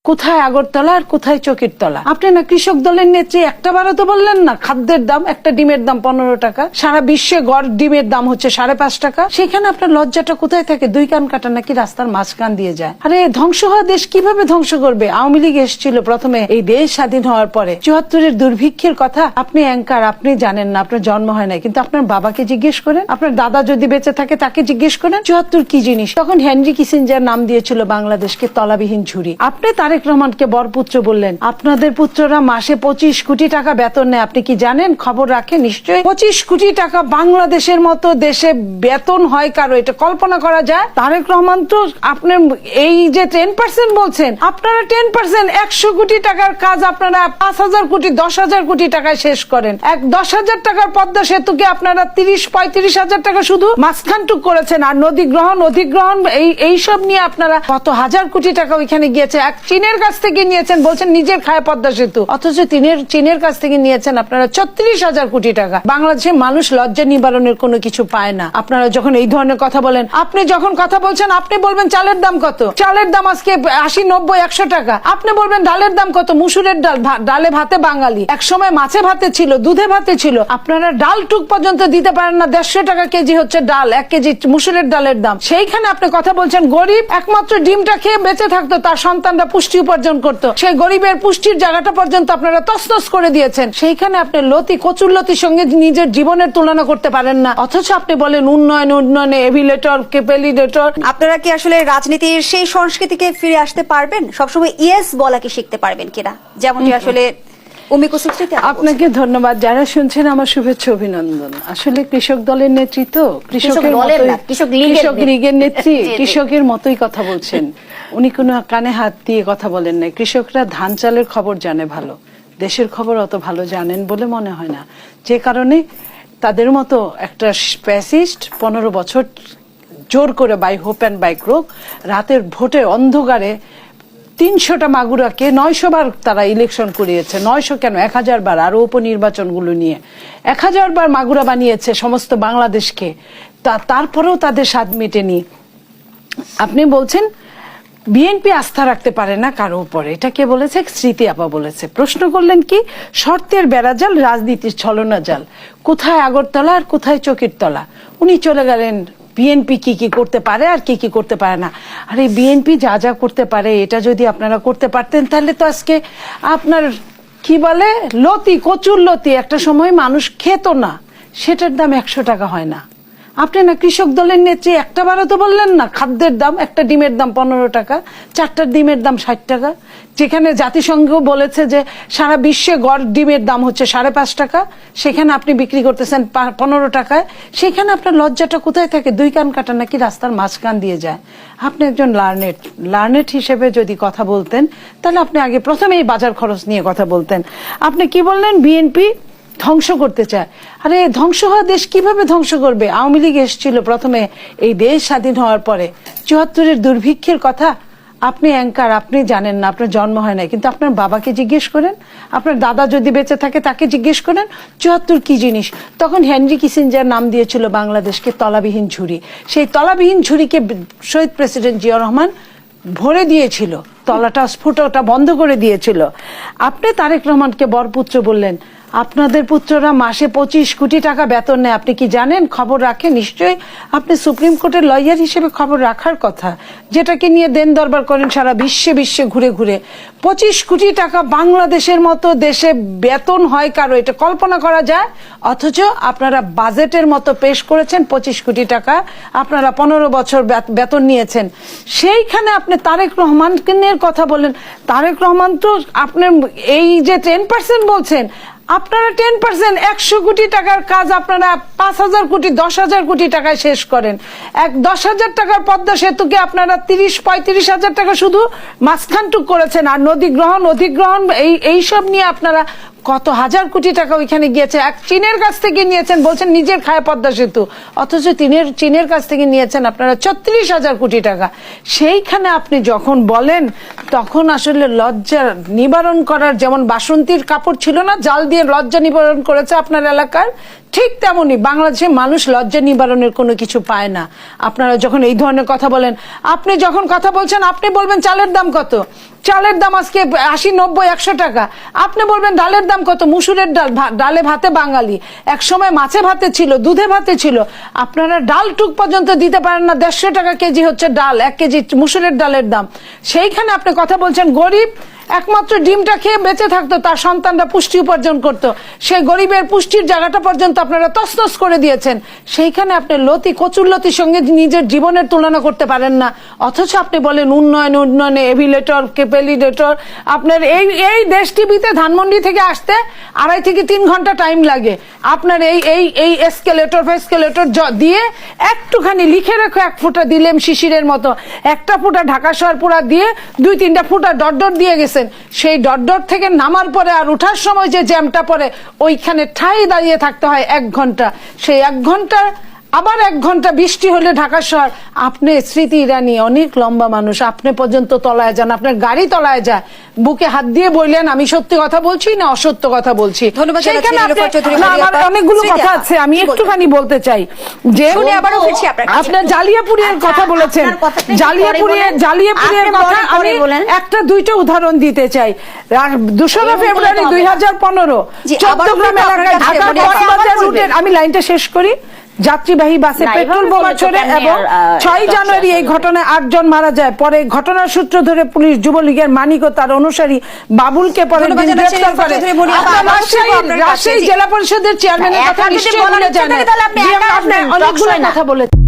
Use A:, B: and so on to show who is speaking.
A: কোথায় আগরতলা আর কোথায় চকির তলা? আপনি না কৃষক দলের নেত্রী, একটা বারও তো বললেন না খাদ্যের দাম, একটা ডিমের দাম 15 টাকা, সারা বিশ্বে গড় ডিমের দাম হচ্ছে 5.5 টাকা। সেখানে আপনার লজ্জাটা কোথায় থাকে? দুই কান কাটা নাকি রাস্তার মাঝখান দিয়ে যায়। আরে ধ্বংস হওয়া দেশ কিভাবে ধ্বংস করবে? আওয়ামী লীগ এসেছিল প্রথমে এই দেশ স্বাধীন হওয়ার পরে, 74-এর দুর্ভিক্ষের কথা আপনি অ্যাঙ্কার, আপনি জানেন না, আপনার জন্ম হয় না, কিন্তু আপনার বাবাকে জিজ্ঞেস করেন, আপনার দাদা যদি বেঁচে থাকে তাকে জিজ্ঞেস করেন 74 কি জিনিস। তখন হেনরি কিসিঞ্জার নাম দিয়েছিল বাংলাদেশকে তলাবিহীন ঝুড়ি। আপনি তারেক রহমানকে বরপুত্র বললেন। আপনাদের পুত্ররা মাসে 25 কোটি টাকা বেতন নেয়, আপনি কি জানেন? খবর রাখেন নিশ্চয়ই। 25 কোটি টাকা বাংলাদেশের মতো দেশে বেতন হয় কারো? এটা কল্পনা করা যায়? তারেক রহমান তো আপনার এই যে 10% বলছেন, আপনারা 10% 100 কোটি টাকার কাজ আপনারা 5,000 কোটি 10,000 কোটি টাকায় শেষ করেন। 10,000 টাকার পদ্মা সেতুকে আপনারা 30-35 হাজার টাকা শুধু মাঝখানটুক করেছেন। আর নদী গ্রহণ অধিগ্রহণ এইসব নিয়ে আপনারা কত হাজার কোটি টাকা ওইখানে গিয়েছে। এক চীনের কাছ থেকে নিয়েছেন, বলছেন নিজের খায় পদ্মা সেতু, অথচ চীনের কাছ থেকে নিয়েছেন আপনারা 36,000 কোটি টাকা। বাংলাদেশের মানুষ লজ্জা নিবারণের কোনো কিছু পায় না। আপনারা যখন এই ধরনের কথা বলেন, আপনি যখন কথা বলছেন আপনি বলবেন চালের দাম কত? চালের দাম আজকে 80, 90, 100 টাকা। আপনি বলবেন ডালের দাম কত? মুসুরের ডাল, ডালে ভাতে বাঙালি, এক সময় মাছে ভাতে ছিল, দুধে ভাতে ছিল। আপনারা ডাল টুক পর্যন্ত দিতে পারেন না। 150 টাকা কেজি হচ্ছে ডাল, 1 কেজি মুসুরের ডালের দাম। সেইখানে আপনি কথা বলছেন গরিব একমাত্র ডিমটা খেয়ে বেঁচে থাকতো, তার সন্তানরা পুষ্টি উপার্জন করতো। সেই গরিবের পুষ্টির জায়গাটা পর্যন্ত আপনারা তছনছ করে দিয়েছেন। সেইখানে আপনি কচুর লতির সঙ্গে নিজের জীবনের তুলনা করতে পারেন না, অথচ আপনি বলেন উন্নয়নে এভিলেটর কেপেলিডেটর।
B: আপনারা কি আসলে রাজনীতির সেই সংস্কৃতিকে ফিরে আসতে পারবেন? সবসময় ইয়েস বলা কি শিখতে পারবেন কিনা, যেমনটি আসলে
A: আপনাকে ধন্যবাদ। যারা শুনছেন আমার শুভেচ্ছা অভিনন্দন। আসলে কৃষক দলের নেতৃত্ব, কৃষক লীগের নেত্রী কৃষকের মতোই কথা বলছেন। উনি কোনো কানে হাত দিয়ে কথা বলেন না। কৃষকরা ধান চালের খবর জানে ভালো, দেশের খবর অত ভালো জানেন বলে মনে হয় না। যে কারণে তাদের মতো একটা ফ্যাসিস্ট 15 বছর জোর করে বাই হোপ অ্যান্ড বাই ক্রোক রাতের ভোটে অন্ধকারে 300টা মাগুরাকে 900 বার তারা ইলেকশন করিয়েছে। 900 কেন, 1000 বার, আরো উপনির্বাচনগুলো নিয়ে 1000 বার মাগুরা বানিয়েছে সমস্ত বাংলাদেশকে। তারপরেও তাদের স্বাদ মেটেনি। আপনি বলছেন বিএনপি আস্থা রাখতে পারে না কারো উপরে, এটা কে বলেছে? স্মৃতি আপা বলেছে। প্রশ্ন করলেন কি? শর্তের বেড়াজাল, রাজনীতির ছলনা জাল। কোথায় আগরতলা আর কোথায় চকির তলা? উনি চলে গেলেন বিএনপি কি কি করতে পারে আর কি কি করতে পারে না। আর এই বিএনপি যা যা করতে পারে এটা যদি আপনারা করতে পারতেন তাহলে তো আজকে আপনার কি বলে লতি, কচুর লতি একটা সময় মানুষ খেত না, সেটার দাম 100 টাকা হয় না। আপনি না কৃষক দলের নেত্রী, একটা বারও তো বললেন না খাদ্যের দাম, একটা ডিমের দাম 15 টাকা, 4টা ডিমের দাম 60 টাকা। যেখানে জাতিসংঘ বলেছে যে সারা বিশ্বে গড় ডিমের দাম হচ্ছে 5.5 টাকা, সেখানে আপনি বিক্রি করতেছেন 15 টাকায়। সেখানে আপনার লজ্জাটা কোথায় থাকে? দুই কান কাটা নাকি রাস্তার মাঝখান দিয়ে যায়। আপনি একজন লার্নেট হিসেবে যদি কথা বলতেন তাহলে আপনি আগে প্রথমেই বাজার খরচ নিয়ে কথা বলতেন। আপনি কি বললেন? বিএনপি ধ্বংস করতে চায়। আরে ধ্বংস হওয়া দেশ কিভাবে ধ্বংস করবে? আওয়ামী লীগ এসেছিল প্রথমে এই দেশ স্বাধীন হওয়ার পরে, 74-এর দুর্ভিক্ষের কথা আপনি অ্যাঙ্কার, আপনি জানেন না, আপনার জন্ম হয় না, কিন্তু আপনার বাবাকে জিজ্ঞেস করেন, আপনার দাদা যদি বেঁচে থাকে তাকে জিজ্ঞেস করেন 74 কি জিনিস। তখন হেনরি কিসিঞ্জার নাম দিয়েছিল বাংলাদেশকে তলাবিহীন ঝুড়ি। সেই তলাবিহীন ঝুড়িকে শহীদ প্রেসিডেন্ট জিয়াউর রহমান ভরে দিয়েছিল, তলাটা স্ফুটটা বন্ধ করে দিয়েছিল। আপনি তারেক রহমানকে বরপুত্র বললেন। আপনাদের পুত্ররা মাসে 25 কোটি টাকা বেতন নেয়, আপনি কি জানেন? খবর রাখেন নিশ্চয়ই। আপনি সুপ্রিম কোর্টের লয়ার হিসেবে খবর রাখার কথা, যেটাকে নিয়ে দেন দরবার করেন সারা বিশ্বে ঘুরে ঘুরে। 25 কোটি টাকা বাংলাদেশের মতো দেশে বেতন হয় কারো? এটা কল্পনা করা যায়? অথচ আপনারা বাজেটের মতো পেশ করেছেন 25 কোটি টাকা, আপনারা 15 বছর বেতন নিয়েছেন। সেইখানে আপনি তারেক রহমানের কথা বলেন। তারেক রহমান তো আপনার এই যে 10% বলছেন, আপনারা 10% 100 কোটি টাকার কাজ আপনারা 5,000 কোটি 10,000 কোটি টাকায় শেষ করেন। 10,000 টাকার পদ্মা সেতুকে আপনারা 30-35 হাজার টাকা শুধু মাঝখানটুক করেছেন। আর নদী গ্রহণ অধিগ্রহণ এইসব নিয়ে আপনারা কত হাজার কোটি টাকা ওইখানে গিয়েছে। এক চীনের কাছ থেকে নিয়েছেন, বলছেন নিজের খায় পদ্মা সেতু, অথচ চীনের কাছ থেকে নিয়েছেন আপনারা 36,000 কোটি টাকা। সেইখানে আপনি যখন বলেন তখন আসলে লজ্জা নিবারণ করার, যেমন বাসন্তীর কাপড় ছিল না, জাল দিয়ে লজ্জা নিবারণ করেছে আপনার এলাকার, ঠিক তেমনি বাংলাদেশের মানুষ লজ্জা নিবারণের কোনো কিছু পায় না। আপনারা যখন এই ধরনের কথা বলেন, আপনি যখন কথা বলছেন আপনি বলবেন চালের দাম কত? চালের দাম আজকে 80, 90, 100 টাকা। আপনি বলবেন ডালের দাম কত? মুসুরের ডাল, ডালে ভাতে বাঙালি, এক সময় মাছে ভাতে ছিল, দুধে ভাতে ছিল। আপনারা ডাল টুক পর্যন্ত দিতে পারেন না। 150 টাকা কেজি হচ্ছে ডাল, 1 কেজি মুসুরের ডালের দাম। সেইখানে আপনি কথা বলছেন গরিব একমাত্র ডিমটা খেয়ে বেঁচে থাকতো, তার সন্তানরা পুষ্টি উপার্জন করত। সেই গরিবের পুষ্টির জায়গাটা পর্যন্ত আপনারা তছনছ করে দিয়েছেন। সেইখানে আপনি লতি, কচুর লতির সঙ্গে নিজের জীবনের তুলনা করতে পারেন না। অথচ আপনি বলেন উন্নয়নে এভিলেটর, কেপেলিডেটর। আপনার এই দেশ টিভিতে ধানমন্ডি থেকে আসতে 2.5 থেকে 3 ঘন্টা টাইম লাগে। আপনার এই এসকেলেটর দিয়ে একটুখানি লিখে রেখো, 1 ফুটা দিলেম শিশিরের মতো, 1টা ফুটা ঢাকা শহর পুরা দিয়ে 2-3টা ফুটা ডট দিয়ে গেছে। সেই ডট থেকে নামার পরে আর ওঠার সময় যে জ্যামটা পড়ে, ওইখানে ঠাই দাঁড়িয়ে থাকতে হয় 1 ঘন্টা। সেই 1 ঘন্টা আবার 1 ঘন্টা বৃষ্টি হলে ঢাকা শহর। আপনি স্মৃতি ইরানি অনেক লম্বা মানুষ, আপনি পর্যন্ত তলায় যান, আপনার গাড়ি তলায় যায়। বুকে হাত দিয়ে বললেন আমি সত্যি কথা বলছি না অসত্য কথা বলছি। আমার অনেকগুলো কথা আছে, আমি একটুখানি বলতে চাই যে আপনার জালিয়াপুরের কথা বলেছেন। জালিয়াপুরের কথা আমি 1-2টা উদাহরণ দিতে চাই। 2রা ফেব্রুয়ারি 2015 চট্টগ্রাম এলাকায় ঢাকা কক্সবাজার রুটের, আমি লাইনটা শেষ করি, যাত্রীবাহী বাসে পেট্রোল বোমা ছোড়ে এবং 6 জানুয়ারি এই ঘটনায় 8 জন মারা যায়। পরে ঘটনার সূত্র ধরে পুলিশ যুবলীগের মানিক ও তার অনুসারী বাবুলকে পরে গ্রেফতার করে। রাজশাহী জেলা পরিষদের চেয়ারম্যানের কথা নিশ্চয়ই ভুলে যান, অনেকগুলো কথা বলেছেন।